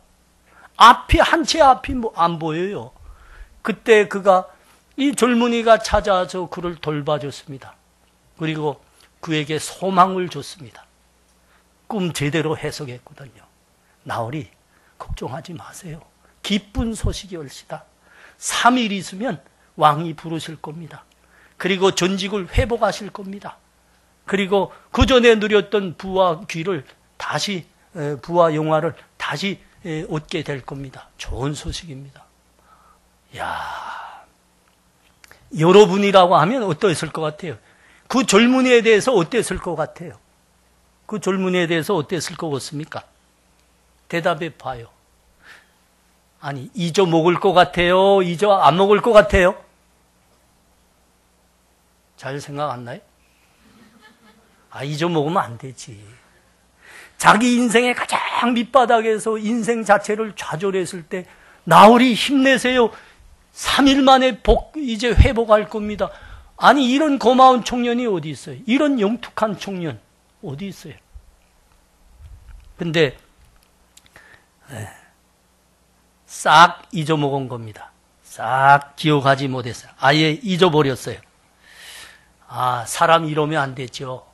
한 채 앞이 안 보여요. 그때 그가 이 젊은이가 찾아와서 그를 돌봐줬습니다. 그리고 그에게 소망을 줬습니다. 꿈 제대로 해석했거든요. 나으리, 걱정하지 마세요. 기쁜 소식이 올시다. 3일 있으면 왕이 부르실 겁니다. 그리고 전직을 회복하실 겁니다. 그리고 그 전에 누렸던 부와 귀를 다시, 부와 영화를 다시 얻게 될 겁니다. 좋은 소식입니다. 여러분이라고 하면 어떠했을 것 같아요? 그 젊은이에 대해서 어땠을 것 같아요? 그 젊은이에 대해서 어땠을 것 같습니까? 대답해 봐요. 아니, 잊어먹을 것 같아요? 잊어 안 먹을 것 같아요? 잘 생각 안 나요? 잊어먹으면 안 되지. 자기 인생의 가장 밑바닥에서 인생 자체를 좌절했을 때, 나으리 힘내세요. 3일 만에 이제 회복할 겁니다. 아니, 이런 고마운 청년이 어디 있어요? 이런 영특한 청년 어디 있어요? 근데 싹 잊어먹은 겁니다. 싹 기억하지 못했어요. 아예 잊어버렸어요. 사람 이러면 안 되죠.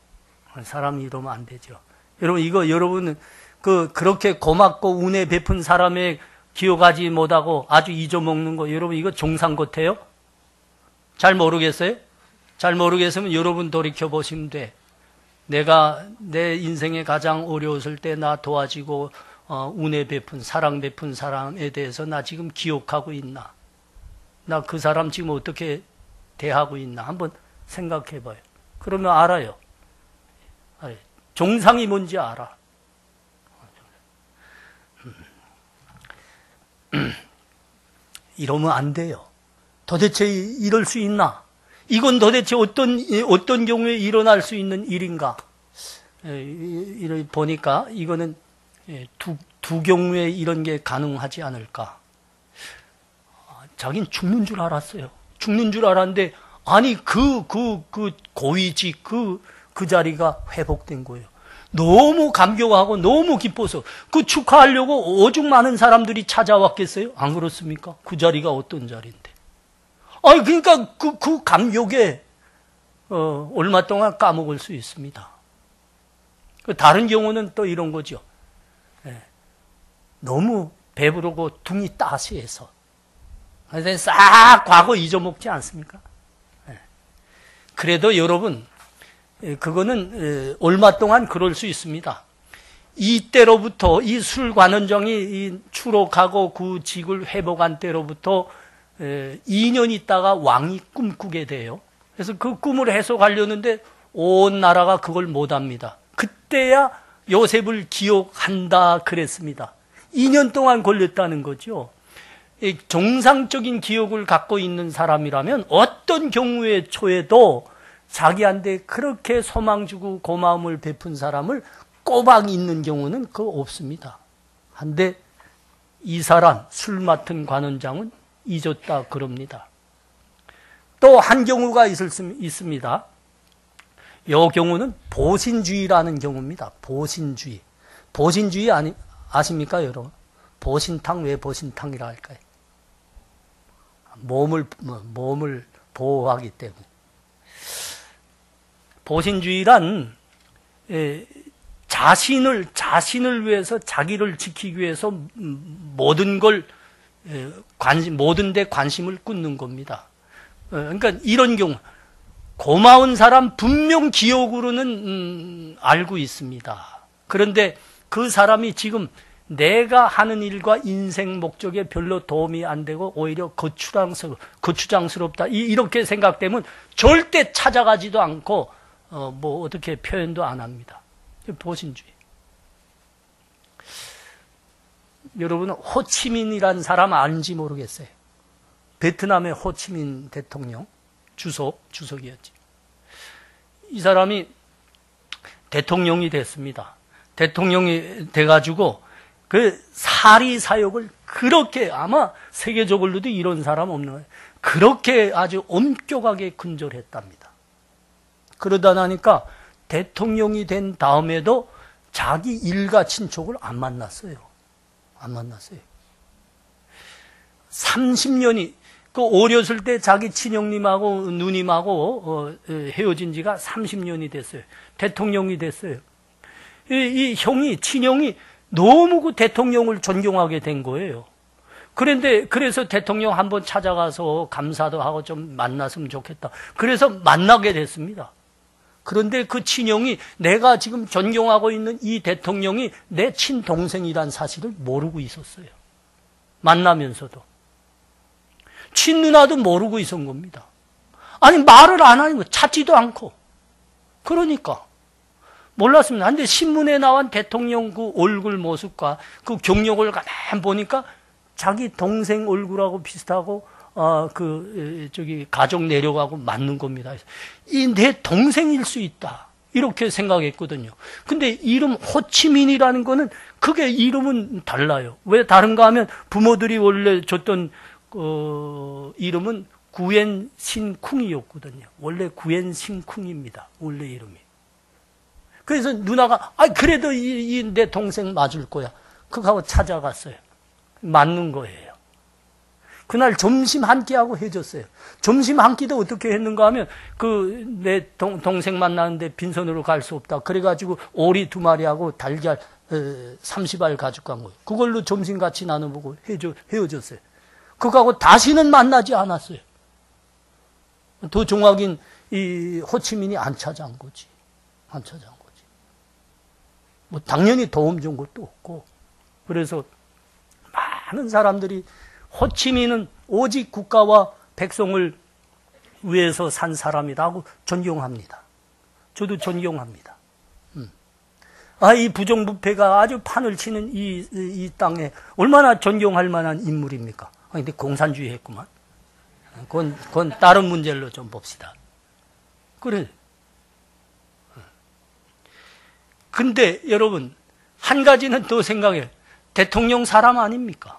사람 이러면 안 되죠. 여러분, 이거 여러분 그렇게 고맙고 은혜 베푼 사람의 기억하지 못하고 아주 잊어먹는 거, 여러분 이거 정상 같아요? 잘 모르겠어요? 잘 모르겠으면 여러분 돌이켜 보시면 돼. 내가 내 인생에 가장 어려웠을 때 나 도와주고 은혜 베푼, 사랑 베푼 사람에 대해서 나 지금 기억하고 있나? 나 그 사람 지금 어떻게 대하고 있나? 한번 생각해 봐요. 그러면 알아요. 정상이 뭔지 알아. 이러면 안 돼요. 도대체 이럴 수 있나? 이건 도대체 어떤 경우에 일어날 수 있는 일인가? 보니까 이거는 두 경우에 이런 게 가능하지 않을까? 자긴 죽는 줄 알았어요. 죽는 줄 알았는데, 아니, 그 고위직, 그 자리가 회복된 거예요. 너무 감격하고 너무 기뻐서 그 축하하려고 오죽 많은 사람들이 찾아왔겠어요? 안 그렇습니까? 그 자리가 어떤 자리인데. 아니, 그러니까 그 감격에, 얼마 동안 까먹을 수 있습니다. 다른 경우는 또 이런 거죠. 너무 배부르고 둥이 따시해서. 그래서 싹 과거 잊어먹지 않습니까? 그래도 여러분, 그거는 얼마 동안 그럴 수 있습니다. 이때로부터 이 술관원장이 추록하고 그 직을 회복한 때로부터 2년 있다가 왕이 꿈꾸게 돼요. 그래서 그 꿈을 해석하려는데 온 나라가 그걸 못합니다. 그때야 요셉을 기억한다 그랬습니다. 2년 동안 걸렸다는 거죠. 정상적인 기억을 갖고 있는 사람이라면 어떤 경우에 초에도 자기한테 그렇게 소망 주고 고마움을 베푼 사람을 꼬박 잊는 경우는 없습니다. 한데 이 사람 술 맡은 관원장은 잊었다 그럽니다. 또 한 경우가 있습니다. 이 경우는 보신주의라는 경우입니다. 보신주의. 보신주의 아십니까 여러분? 보신탕 왜 보신탕이라 할까요? 몸을 보호하기 때문에. 보신주의란 자신을 위해서 자기를 지키기 위해서 모든 데 관심을 꽂는 겁니다. 그러니까 이런 경우 고마운 사람 분명 기억으로는 알고 있습니다. 그런데 그 사람이 지금 내가 하는 일과 인생 목적에 별로 도움이 안 되고 오히려 거추장스럽다 이렇게 생각되면 절대 찾아가지도 않고 어떻게 표현도 안 합니다. 보신주의. 여러분은 호치민이라는 사람 아는지 모르겠어요. 베트남의 호치민 대통령 주석이었지. 이 사람이 대통령이 됐습니다. 대통령이 돼가지고 그 사리 사욕을 그렇게 아마 세계적으로도 이런 사람 없는 거예요. 그렇게 아주 엄격하게 근절했답니다. 그러다 나니까 대통령이 된 다음에도 자기 일가 친척을 안 만났어요. 30년이 어렸을 때 자기 친형님하고 누님하고 헤어진 지가 30년이 됐어요. 대통령이 됐어요. 이 친형이 너무 그 대통령을 존경하게 된 거예요. 그래서 대통령 한번 찾아가서 감사도 하고 좀 만났으면 좋겠다. 그래서 만나게 됐습니다. 그런데 그 친형이 내가 지금 존경하고 있는 이 대통령이 내 친동생이란 사실을 모르고 있었어요. 만나면서도. 친누나도 모르고 있었던 겁니다. 아니, 말을 안 하는 거, 찾지도 않고. 그러니까. 몰랐습니다. 근데 신문에 나온 대통령 그 얼굴 모습과 그 경력을 가만 보니까 자기 동생 얼굴하고 비슷하고, 가족 내려가고 맞는 겁니다. 이 내 동생일 수 있다. 이렇게 생각했거든요. 근데 이름 호치민이라는 거는 그게 이름은 달라요. 왜 다른가 하면 부모들이 원래 줬던, 이름은 구엔신쿵이었거든요. 원래 구엔신쿵입니다. 원래 이름이. 그래서 누나가, 그래도 내 동생 맞을 거야. 그거 찾아갔어요. 맞는 거예요. 그날 점심 한 끼하고 해줬어요. 점심 한 끼도 어떻게 했는가 하면, 내 동생 만나는데 빈손으로 갈 수 없다. 그래가지고 오리 2마리하고 달걀 30알 가져간 거예요. 그걸로 점심 같이 나눠보고 헤어졌어요. 그거하고 다시는 만나지 않았어요. 도종학인 이 호치민이 안 찾아온 거지. 안 찾아온 거지. 뭐 당연히 도움 준 것도 없고. 그래서 많은 사람들이 호치민은 오직 국가와 백성을 위해서 산 사람이라고 존경합니다. 저도 존경합니다. 이 부정부패가 아주 판을 치는 이 땅에 얼마나 존경할 만한 인물입니까? 근데 공산주의 했구만. 그건 다른 문제로 좀 봅시다. 그래. 근데 여러분, 한 가지는 더 생각해요. 대통령 사람 아닙니까?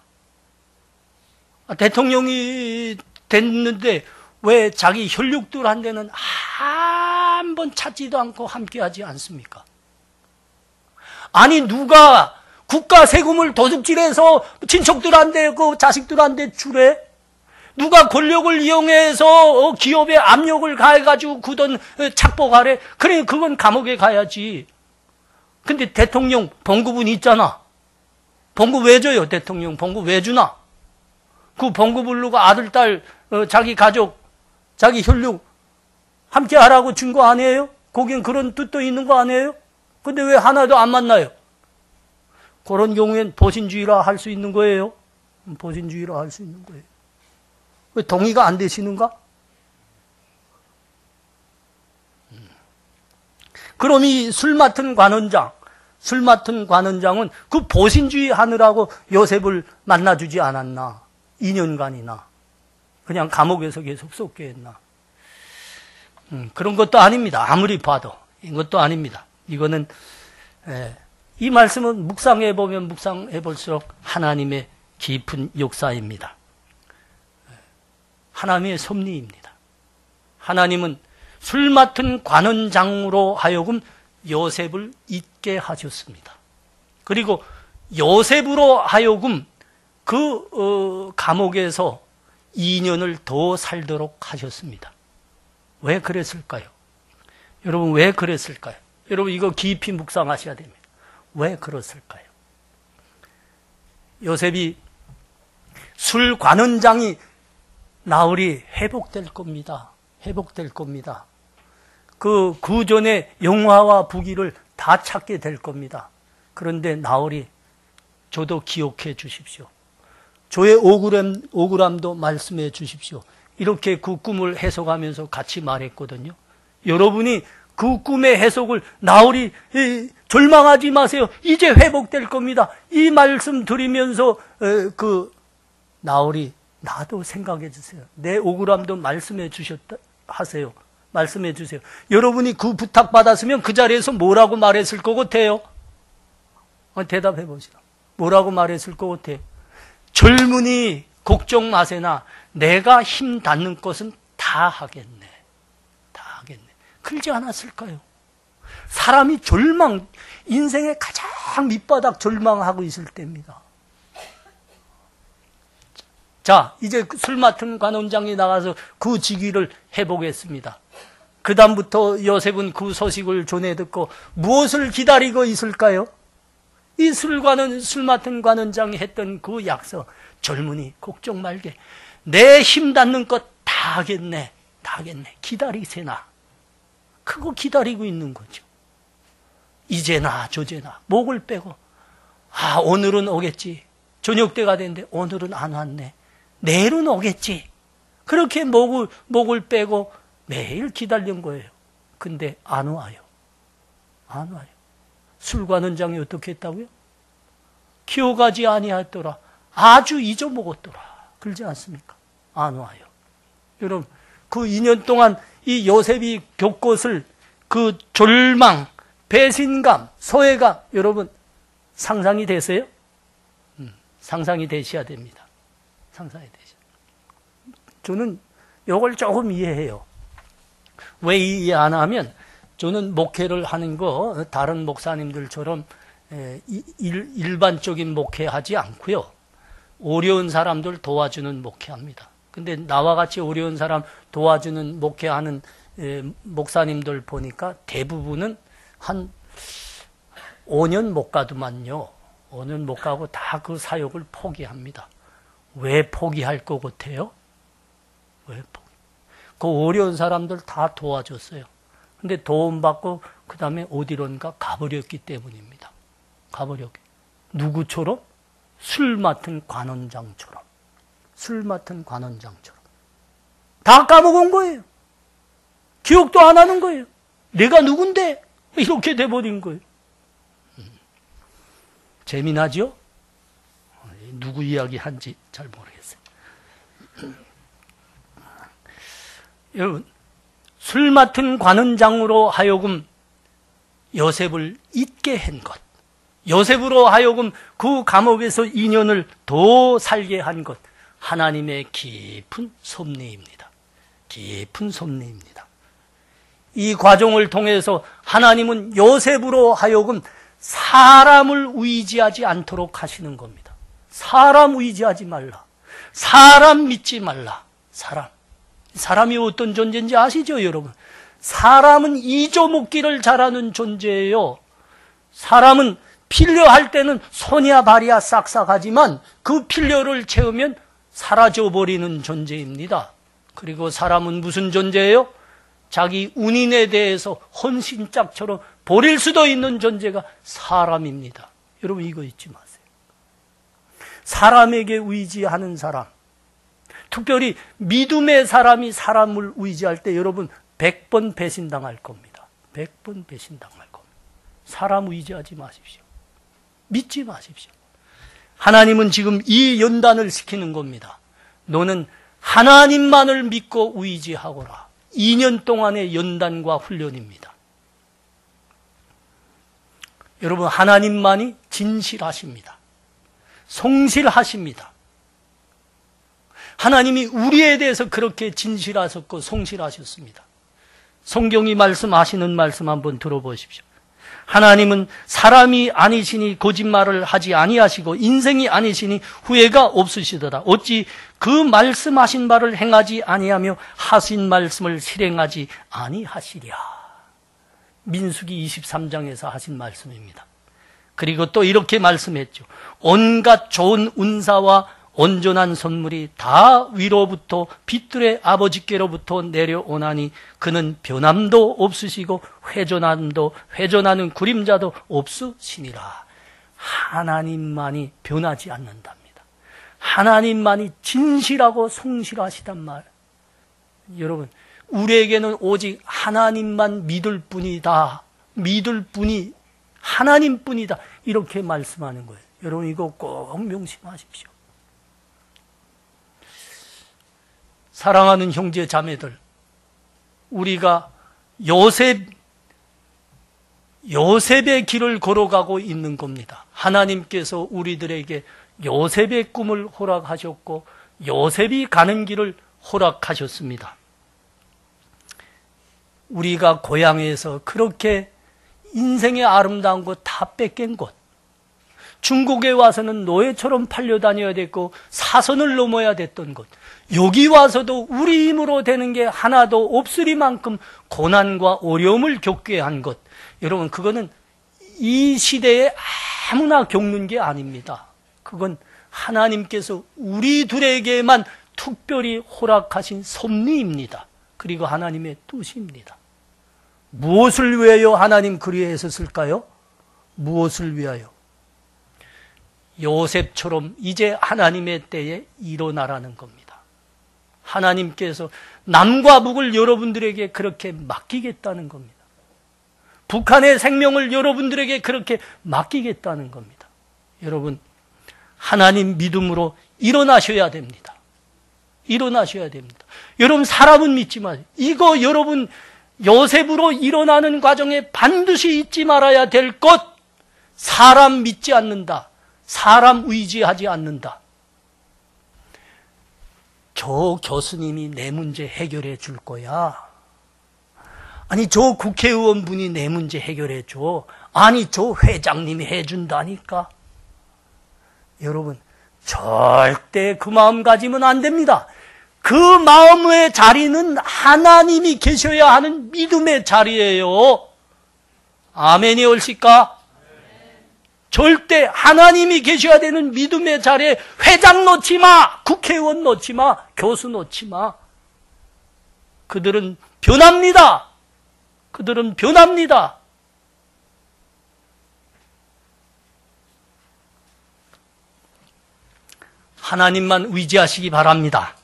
대통령이 됐는데 왜 자기 혈육들한테는 한 번 찾지도 않고 함께하지 않습니까? 아니 누가 국가 세금을 도둑질해서 친척들한테 그 자식들한테 주래? 누가 권력을 이용해서 기업에 압력을 가해가지고 그 돈 착복하래? 그래 그건 감옥에 가야지. 근데 대통령 봉급은 있잖아. 봉급 왜 줘요? 대통령 봉급 왜 주나? 그 봉급을 누가 아들, 딸, 자기 가족, 자기 혈육 함께 하라고 준 거 아니에요? 거긴 그런 뜻도 있는 거 아니에요? 근데 왜 하나도 안 만나요? 그런 경우엔 보신주의라 할 수 있는 거예요. 보신주의라 할 수 있는 거예요. 왜 동의가 안 되시는가? 그럼 이 술 맡은 관원장은 그 보신주의 하느라고 요셉을 만나주지 않았나? 2년간이나. 그냥 감옥에서 계속 쏟게 했나? 그런 것도 아닙니다. 아무리 봐도. 이것도 아닙니다. 이거는, 이 말씀은 묵상해보면 묵상해볼수록 하나님의 깊은 역사입니다. 하나님의 섭리입니다. 하나님은 술 맡은 관원장으로 하여금 요셉을 잊게 하셨습니다. 그리고 요셉으로 하여금 그 감옥에서 2년을 더 살도록 하셨습니다. 왜 그랬을까요? 여러분 왜 그랬을까요? 여러분 이거 깊이 묵상하셔야 됩니다. 왜 그랬을까요? 요셉이 술 관원장이 나으리 회복될 겁니다. 회복될 겁니다. 그 전에 영화와 부귀를 다 찾게 될 겁니다. 그런데 나으리 저도 기억해 주십시오. 저의 억울함도 말씀해 주십시오. 이렇게 그 꿈을 해석하면서 같이 말했거든요. 여러분이 그 꿈의 해석을 나으리 절망하지 마세요. 이제 회복될 겁니다. 이 말씀 드리면서 나으리 나도 생각해 주세요. 내 억울함도 말씀해 하세요. 말씀해 주세요. 여러분이 그 부탁 받았으면 그 자리에서 뭐라고 말했을 것 같아요? 대답해 보시라. 뭐라고 말했을 것 같아요? 젊은이 걱정 마세나 내가 힘 닿는 것은 다 하겠네. 다 하겠네. 그러지 않았을까요? 사람이 인생의 가장 밑바닥 절망하고 있을 때입니다. 자, 이제 술 맡은 관원장이 나가서 그 직위를 해보겠습니다. 그 다음부터 요셉은 그 소식을 전해 듣고 무엇을 기다리고 있을까요? 이 술 맡은 관원장이 했던 그 약속, 젊은이 걱정 말게. 내 힘 닿는 것 다 하겠네. 다 하겠네. 기다리세나. 그거 기다리고 있는 거죠. 이제나 저제나 목을 빼고 오늘은 오겠지. 저녁 때가 됐는데 오늘은 안 왔네. 내일은 오겠지. 그렇게 목을 빼고 매일 기다린 거예요. 근데 안 와요. 안 와요. 술 관원장이 어떻게 했다고요? 기억하지 아니하였더라. 아주 잊어먹었더라. 그러지 않습니까? 안 와요. 여러분, 그 2년 동안 이 요셉이 겪었을 그 절망, 배신감, 소외감, 여러분 상상이 되세요? 상상이 되셔야 됩니다. 상상이 되셔야 됩니다. 저는 이걸 조금 이해해요. 왜 이해 안 하면 저는 목회를 하는 거 다른 목사님들처럼 일반적인 목회하지 않고요. 어려운 사람들 도와주는 목회합니다. 근데 나와 같이 어려운 사람 도와주는 목회하는 목사님들 보니까 대부분은 한 5년 못 가도만요. 5년 못 가고 다 그 사역을 포기합니다. 왜 포기할 것 같아요? 왜 포기? 그 어려운 사람들 다 도와줬어요. 근데 도움받고 그 다음에 어디론가 가버렸기 때문입니다. 가버렸기. 누구처럼? 술 맡은 관원장처럼. 술 맡은 관원장처럼. 다 까먹은 거예요. 기억도 안 하는 거예요. 내가 누군데? 이렇게 돼버린 거예요. 재미나죠? 누구 이야기한지 잘 모르겠어요. 여러분, 술 맡은 관원장으로 하여금 요셉을 잊게 한 것, 요셉으로 하여금 그 감옥에서 2년을 더 살게 한 것, 하나님의 깊은 섭리입니다. 깊은 섭리입니다. 이 과정을 통해서 하나님은 요셉으로 하여금 사람을 의지하지 않도록 하시는 겁니다. 사람 의지하지 말라. 사람 믿지 말라. 사람이 어떤 존재인지 아시죠, 여러분? 사람은 잊어먹기를 잘하는 존재예요. 사람은 필요할 때는 손이야 발이야 싹싹하지만 그 필요를 채우면 사라져버리는 존재입니다. 그리고 사람은 무슨 존재예요? 자기 운인에 대해서 헌신짝처럼 버릴 수도 있는 존재가 사람입니다. 여러분 이거 잊지 마세요. 사람에게 의지하는 사람, 특별히 믿음의 사람이 사람을 의지할 때 여러분 100번 배신당할 겁니다. 100번 배신당할 겁니다. 사람 의지하지 마십시오. 믿지 마십시오. 하나님은 지금 이 연단을 시키는 겁니다. 너는 하나님만을 믿고 의지하거라. 2년 동안의 연단과 훈련입니다. 여러분 하나님만이 진실하십니다. 성실하십니다. 하나님이 우리에 대해서 그렇게 진실하셨고 성실하셨습니다. 성경이 말씀하시는 말씀 한번 들어보십시오. 하나님은 사람이 아니시니 거짓말을 하지 아니하시고 인생이 아니시니 후회가 없으시도다. 어찌 그 말씀하신 바를 행하지 아니하며 하신 말씀을 실행하지 아니하시랴. 민수기 23장에서 하신 말씀입니다. 그리고 또 이렇게 말씀했죠. 온갖 좋은 은사와 온전한 선물이 다 위로부터 빛들의 아버지께로부터 내려오나니 그는 변함도 없으시고 회전하는 그림자도 없으시니라. 하나님만이 변하지 않는답니다. 하나님만이 진실하고 성실하시단 말. 여러분 우리에게는 오직 하나님만 믿을 뿐이다. 믿을 뿐이 하나님뿐이다. 이렇게 말씀하는 거예요. 여러분 이거 꼭 명심하십시오. 사랑하는 형제 자매들, 우리가 요셉의 길을 걸어가고 있는 겁니다. 하나님께서 우리들에게 요셉의 꿈을 허락하셨고 요셉이 가는 길을 허락하셨습니다. 우리가 고향에서 그렇게 인생의 아름다운 것 다 뺏긴 곳, 중국에 와서는 노예처럼 팔려다녀야 됐고 사선을 넘어야 됐던 곳, 여기 와서도 우리 힘으로 되는 게 하나도 없으리만큼 고난과 어려움을 겪게 한 것, 여러분 그거는 이 시대에 아무나 겪는 게 아닙니다. 그건 하나님께서 우리들에게만 특별히 허락하신 섭리입니다. 그리고 하나님의 뜻입니다. 무엇을 위하여 하나님 그리하셨을까요? 무엇을 위하여? 요셉처럼 이제 하나님의 때에 일어나라는 겁니다. 하나님께서 남과 북을 여러분들에게 그렇게 맡기겠다는 겁니다. 북한의 생명을 여러분들에게 그렇게 맡기겠다는 겁니다. 여러분, 하나님 믿음으로 일어나셔야 됩니다. 일어나셔야 됩니다. 여러분, 사람은 믿지 마세요. 이거 여러분, 요셉으로 일어나는 과정에 반드시 잊지 말아야 될 것, 사람 믿지 않는다. 사람 의지하지 않는다. 저 교수님이 내 문제 해결해 줄 거야. 아니 저 국회의원분이 내 문제 해결해 줘. 아니 저 회장님이 해준다니까. 여러분 절대 그 마음 가지면 안 됩니다. 그 마음의 자리는 하나님이 계셔야 하는 믿음의 자리예요. 아멘이 올실까? 절대 하나님이 계셔야 되는 믿음의 자리에 회장 놓지 마, 국회의원 놓지 마, 교수 놓지 마. 그들은 변합니다. 그들은 변합니다. 하나님만 의지하시기 바랍니다.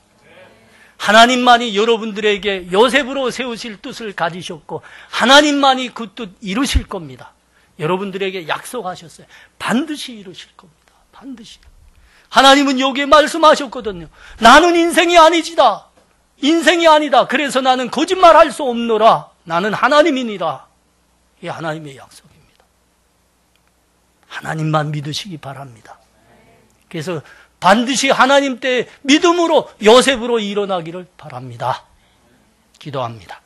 하나님만이 여러분들에게 요셉으로 세우실 뜻을 가지셨고 하나님만이 그 뜻 이루실 겁니다. 여러분들에게 약속하셨어요. 반드시 이루실 겁니다. 반드시. 하나님은 여기에 말씀하셨거든요. 나는 인생이 아니지다. 인생이 아니다. 그래서 나는 거짓말할 수 없노라. 나는 하나님이니라. 이게 하나님의 약속입니다. 하나님만 믿으시기 바랍니다. 그래서 반드시 하나님 때 믿음으로 요셉으로 일어나기를 바랍니다. 기도합니다.